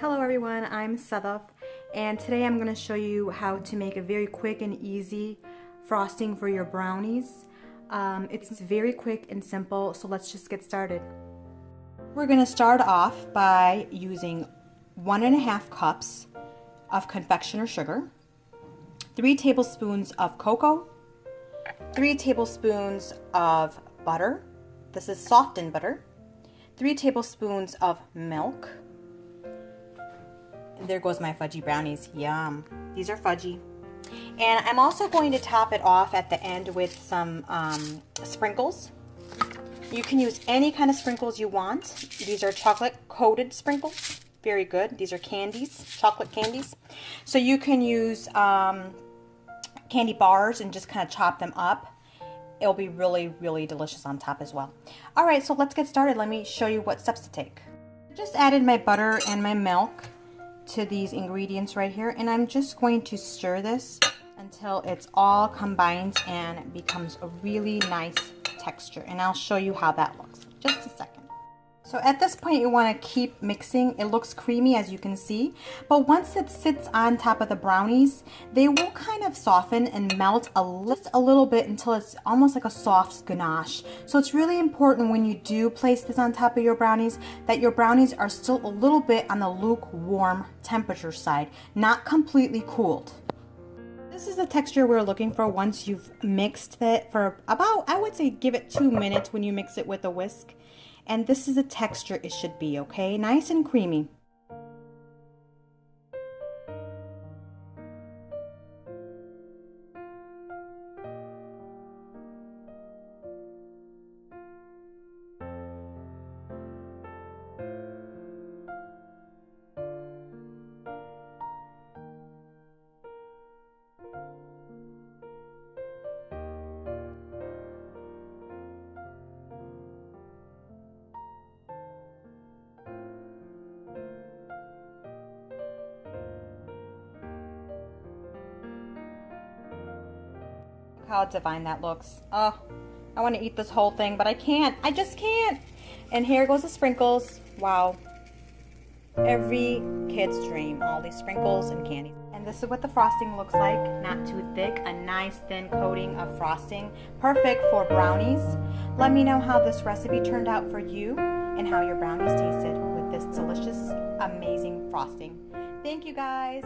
Hello everyone, I'm Sadaf, and today I'm going to show you how to make a very quick and easy frosting for your brownies. It's very quick and simple, so let's just get started. We're going to start off by using 1.5 cups of confectioner sugar, 3 tablespoons of cocoa, 3 tablespoons of butter. This is softened butter, 3 tablespoons of milk. There goes my fudgy brownies. Yum. These are fudgy. And I'm also going to top it off at the end with some sprinkles. You can use any kind of sprinkles you want. These are chocolate coated sprinkles. Very good. These are candies, chocolate candies. So you can use candy bars and just kind of chop them up. It'll be really, really delicious on top as well. All right, so let's get started. Let me show you what steps to take. I just added my butter and my milk to these ingredients right here, and I'm just going to stir this until it's all combined and becomes a really nice texture, and I'll show you how that looks. Just a second. So at this point you want to keep mixing. It looks creamy, as you can see, but once it sits on top of the brownies, they will kind of soften and melt a little bit until it's almost like a soft ganache. So it's really important when you do place this on top of your brownies that your brownies are still a little bit on the lukewarm temperature side, not completely cooled. This is the texture we're looking for once you've mixed it for about, I would say, give it 2 minutes when you mix it with a whisk. And this is the texture it should be, okay? Nice and creamy. How divine that looks. Oh, I want to eat this whole thing, but I can't. I just can't. And here goes the sprinkles. Wow. Every kid's dream. All these sprinkles and candy. And this is what the frosting looks like. Not too thick. A nice thin coating of frosting. Perfect for brownies. Let me know how this recipe turned out for you and how your brownies tasted with this delicious, amazing frosting. Thank you guys.